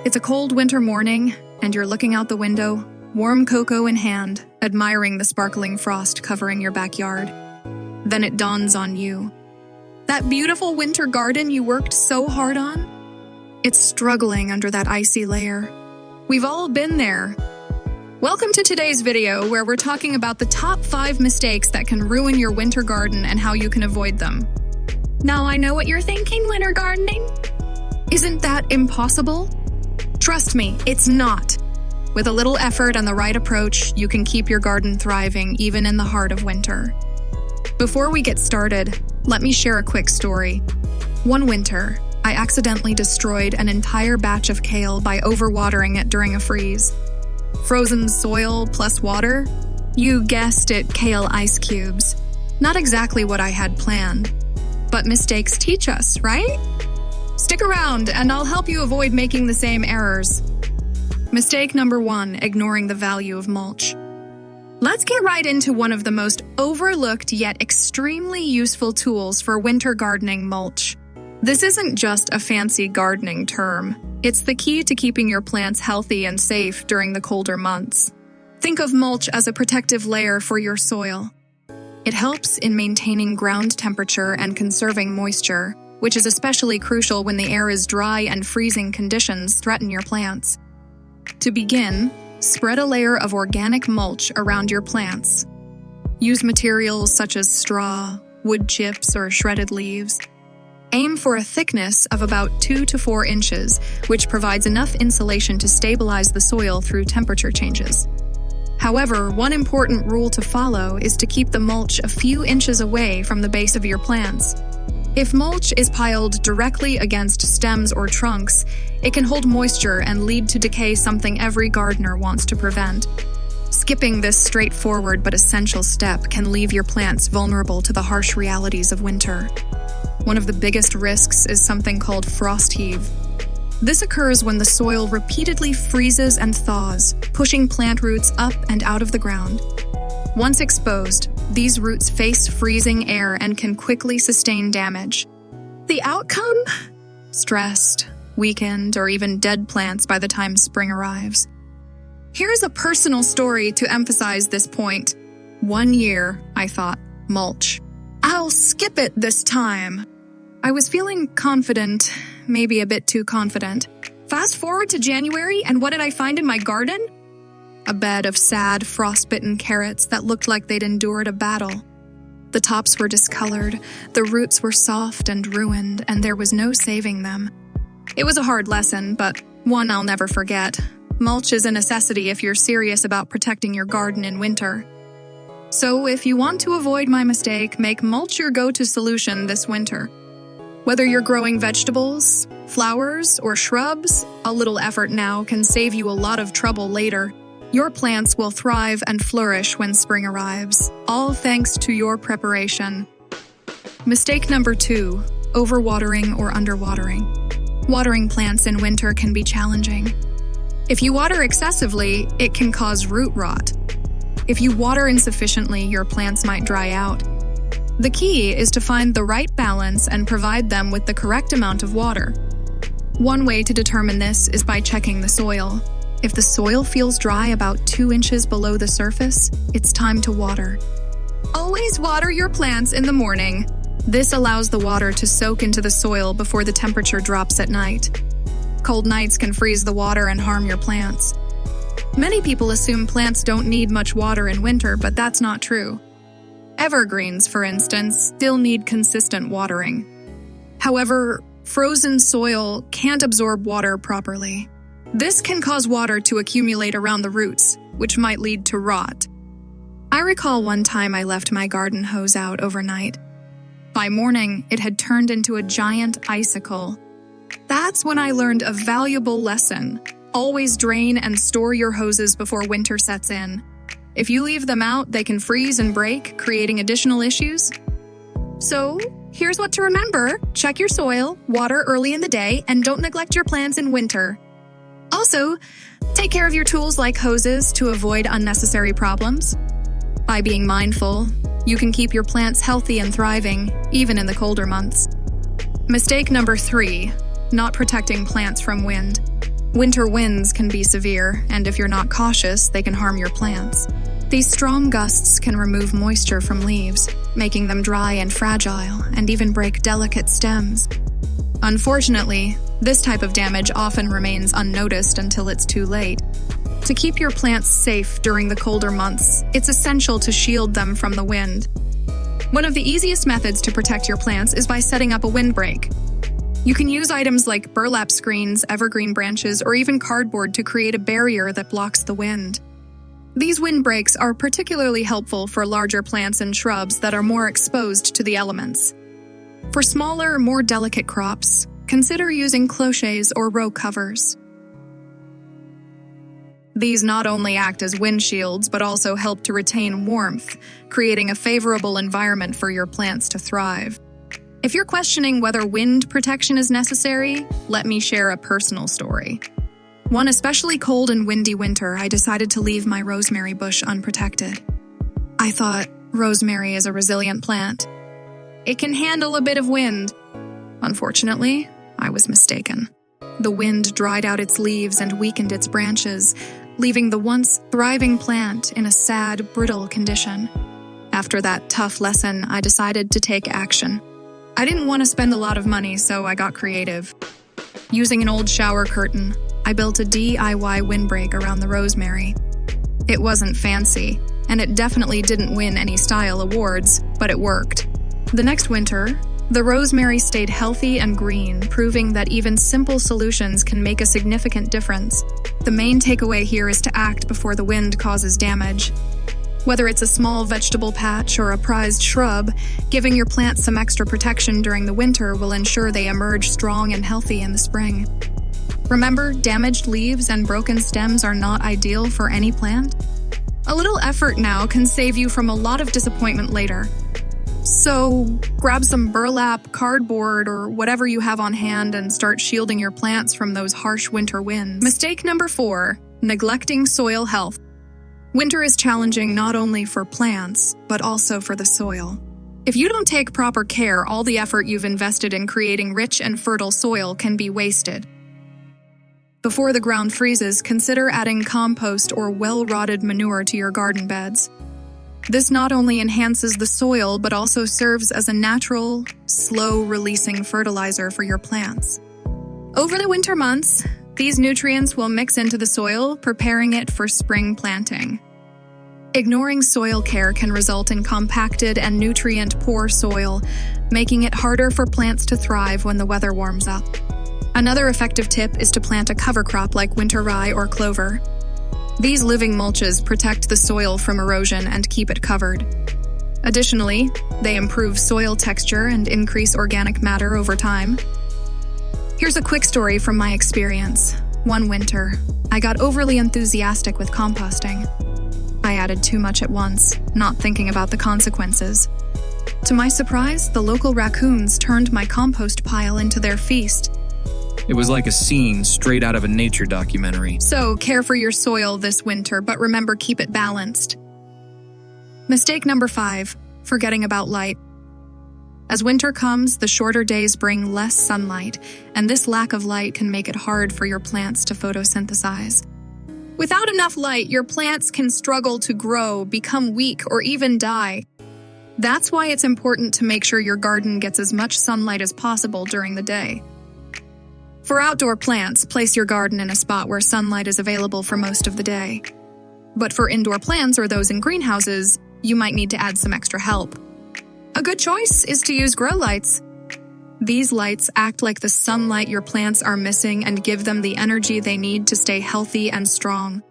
It's a cold winter morning, and you're looking out the window, warm cocoa in hand, admiring the sparkling frost covering your backyard. Then it dawns on you. That beautiful winter garden you worked so hard on? It's struggling under that icy layer. We've all been there. Welcome to today's video, where we're talking about the top 5 mistakes that can ruin your winter garden and how you can avoid them. Now I know what you're thinking, winter gardening. Isn't that impossible? Trust me, it's not. With a little effort and the right approach, you can keep your garden thriving even in the heart of winter. Before we get started, let me share a quick story. One winter, I accidentally destroyed an entire batch of kale by overwatering it during a freeze. Frozen soil plus water? You guessed it, kale ice cubes. Not exactly what I had planned. But mistakes teach us, right? Stick around and I'll help you avoid making the same errors. Mistake number 1, ignoring the value of mulch. Let's get right into one of the most overlooked yet extremely useful tools for winter gardening: mulch. This isn't just a fancy gardening term. It's the key to keeping your plants healthy and safe during the colder months. Think of mulch as a protective layer for your soil. It helps in maintaining ground temperature and conserving moisture, which is especially crucial when the air is dry and freezing conditions threaten your plants. To begin, spread a layer of organic mulch around your plants. Use materials such as straw, wood chips, or shredded leaves. Aim for a thickness of about 2 to 4 inches, which provides enough insulation to stabilize the soil through temperature changes. However, one important rule to follow is to keep the mulch a few inches away from the base of your plants. If mulch is piled directly against stems or trunks, it can hold moisture and lead to decay, something every gardener wants to prevent. Skipping this straightforward but essential step can leave your plants vulnerable to the harsh realities of winter. One of the biggest risks is something called frost heave. This occurs when the soil repeatedly freezes and thaws, pushing plant roots up and out of the ground. Once exposed, these roots face freezing air and can quickly sustain damage. The outcome? Stressed, weakened, or even dead plants by the time spring arrives. Here's a personal story to emphasize this point. One year, I thought, mulch. I'll skip it this time. I was feeling confident, maybe a bit too confident. Fast forward to January, and what did I find in my garden? A bed of sad, frostbitten carrots that looked like they'd endured a battle. The tops were discolored, the roots were soft and ruined, and there was no saving them. It was a hard lesson, but one I'll never forget. Mulch is a necessity if you're serious about protecting your garden in winter. So if you want to avoid my mistake, make mulch your go-to solution this winter. Whether you're growing vegetables, flowers, or shrubs, a little effort now can save you a lot of trouble later. Your plants will thrive and flourish when spring arrives, all thanks to your preparation. Mistake number 2, overwatering or underwatering. Watering plants in winter can be challenging. If you water excessively, it can cause root rot. If you water insufficiently, your plants might dry out. The key is to find the right balance and provide them with the correct amount of water. One way to determine this is by checking the soil. If the soil feels dry about 2 inches below the surface, it's time to water. Always water your plants in the morning. This allows the water to soak into the soil before the temperature drops at night. Cold nights can freeze the water and harm your plants. Many people assume plants don't need much water in winter, but that's not true. Evergreens, for instance, still need consistent watering. However, frozen soil can't absorb water properly. This can cause water to accumulate around the roots, which might lead to rot. I recall one time I left my garden hose out overnight. By morning, it had turned into a giant icicle. That's when I learned a valuable lesson. Always drain and store your hoses before winter sets in. If you leave them out, they can freeze and break, creating additional issues. So, here's what to remember. Check your soil, water early in the day, and don't neglect your plants in winter. Also, take care of your tools like hoses to avoid unnecessary problems. By being mindful, you can keep your plants healthy and thriving, even in the colder months. Mistake number 3, not protecting plants from wind. Winter winds can be severe, and if you're not cautious, they can harm your plants. These strong gusts can remove moisture from leaves, making them dry and fragile, and even break delicate stems. Unfortunately, this type of damage often remains unnoticed until it's too late. To keep your plants safe during the colder months, it's essential to shield them from the wind. One of the easiest methods to protect your plants is by setting up a windbreak. You can use items like burlap screens, evergreen branches, or even cardboard to create a barrier that blocks the wind. These windbreaks are particularly helpful for larger plants and shrubs that are more exposed to the elements. For smaller, more delicate crops, consider using clochets or row covers. These not only act as windshields, but also help to retain warmth, creating a favorable environment for your plants to thrive. If you're questioning whether wind protection is necessary, let me share a personal story. One especially cold and windy winter, I decided to leave my rosemary bush unprotected. I thought rosemary is a resilient plant. It can handle a bit of wind. Unfortunately, I was mistaken. The wind dried out its leaves and weakened its branches, leaving the once thriving plant in a sad, brittle condition. After that tough lesson, I decided to take action. I didn't want to spend a lot of money, so I got creative. Using an old shower curtain, I built a DIY windbreak around the rosemary. It wasn't fancy, and it definitely didn't win any style awards, but it worked. The next winter, the rosemary stayed healthy and green, proving that even simple solutions can make a significant difference. The main takeaway here is to act before the wind causes damage. Whether it's a small vegetable patch or a prized shrub, giving your plants some extra protection during the winter will ensure they emerge strong and healthy in the spring. Remember, damaged leaves and broken stems are not ideal for any plant. A little effort now can save you from a lot of disappointment later. So, grab some burlap, cardboard, or whatever you have on hand and start shielding your plants from those harsh winter winds. Mistake number 4, neglecting soil health. Winter is challenging not only for plants, but also for the soil. If you don't take proper care, all the effort you've invested in creating rich and fertile soil can be wasted. Before the ground freezes, consider adding compost or well-rotted manure to your garden beds. This not only enhances the soil, but also serves as a natural, slow-releasing fertilizer for your plants. Over the winter months, these nutrients will mix into the soil, preparing it for spring planting. Ignoring soil care can result in compacted and nutrient-poor soil, making it harder for plants to thrive when the weather warms up. Another effective tip is to plant a cover crop like winter rye or clover. These living mulches protect the soil from erosion and keep it covered. Additionally, they improve soil texture and increase organic matter over time. Here's a quick story from my experience. One winter, I got overly enthusiastic with composting. I added too much at once, not thinking about the consequences. To my surprise, the local raccoons turned my compost pile into their feast. It was like a scene straight out of a nature documentary. So, care for your soil this winter, but remember, keep it balanced. Mistake number 5, forgetting about light. As winter comes, the shorter days bring less sunlight, and this lack of light can make it hard for your plants to photosynthesize. Without enough light, your plants can struggle to grow, become weak, or even die. That's why it's important to make sure your garden gets as much sunlight as possible during the day. For outdoor plants, place your garden in a spot where sunlight is available for most of the day. But for indoor plants or those in greenhouses, you might need to add some extra help. A good choice is to use grow lights. These lights act like the sunlight your plants are missing and give them the energy they need to stay healthy and strong.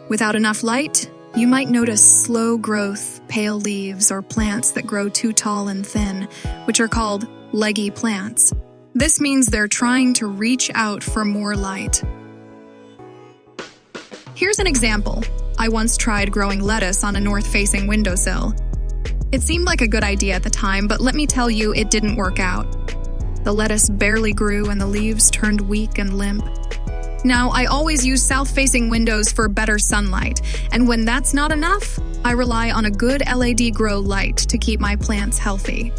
Without enough light, you might notice slow growth, pale leaves, or plants that grow too tall and thin, which are called leggy plants. This means they're trying to reach out for more light. Here's an example. I once tried growing lettuce on a north-facing windowsill. It seemed like a good idea at the time, but let me tell you, it didn't work out. The lettuce barely grew and the leaves turned weak and limp. Now, I always use south-facing windows for better sunlight, and when that's not enough, I rely on a good LED grow light to keep my plants healthy.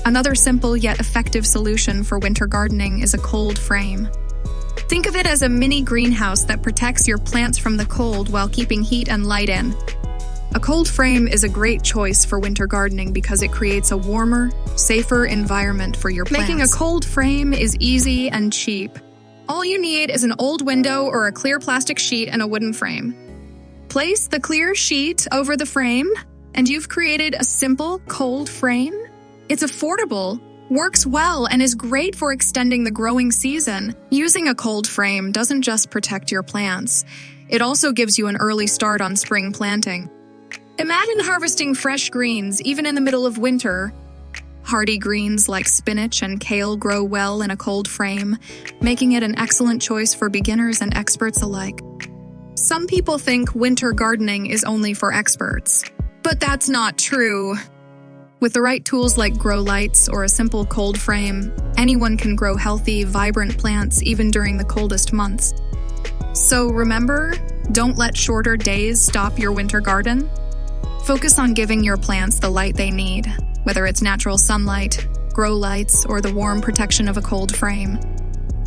Another simple yet effective solution for winter gardening is a cold frame. Think of it as a mini greenhouse that protects your plants from the cold while keeping heat and light in. A cold frame is a great choice for winter gardening because it creates a warmer, safer environment for your plants. Making a cold frame is easy and cheap. All you need is an old window or a clear plastic sheet and a wooden frame. Place the clear sheet over the frame, and you've created a simple, cold frame. It's affordable, works well, and is great for extending the growing season. Using a cold frame doesn't just protect your plants, it also gives you an early start on spring planting. Imagine harvesting fresh greens even in the middle of winter. Hardy greens like spinach and kale grow well in a cold frame, making it an excellent choice for beginners and experts alike. Some people think winter gardening is only for experts, but that's not true. With the right tools like grow lights or a simple cold frame, anyone can grow healthy, vibrant plants even during the coldest months. So remember, don't let shorter days stop your winter garden. Focus on giving your plants the light they need, whether it's natural sunlight, grow lights, or the warm protection of a cold frame.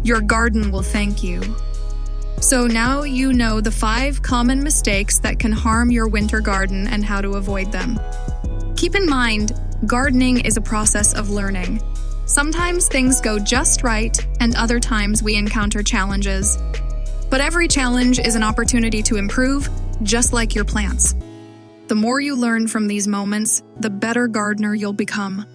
Your garden will thank you. So now you know the 5 common mistakes that can harm your winter garden and how to avoid them. Keep in mind, gardening is a process of learning. Sometimes things go just right, and other times we encounter challenges. But every challenge is an opportunity to improve, just like your plants. The more you learn from these moments, the better gardener you'll become.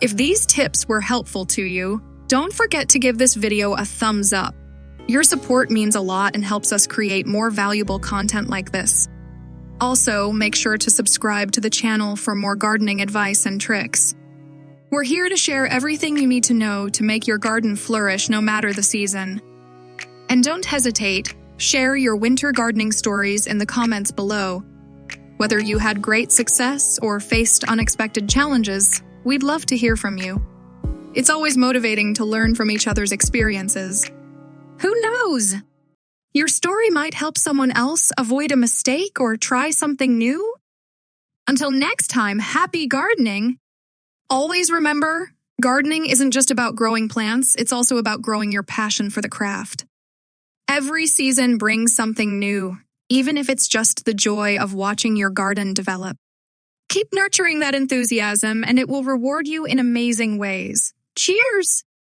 If these tips were helpful to you, don't forget to give this video a thumbs up. Your support means a lot and helps us create more valuable content like this. Also, make sure to subscribe to the channel for more gardening advice and tricks. We're here to share everything you need to know to make your garden flourish no matter the season. And don't hesitate, share your winter gardening stories in the comments below. Whether you had great success or faced unexpected challenges, we'd love to hear from you. It's always motivating to learn from each other's experiences. Who knows? Your story might help someone else avoid a mistake or try something new. Until next time, happy gardening! Always remember, gardening isn't just about growing plants, it's also about growing your passion for the craft. Every season brings something new, even if it's just the joy of watching your garden develop. Keep nurturing that enthusiasm, and it will reward you in amazing ways. Cheers!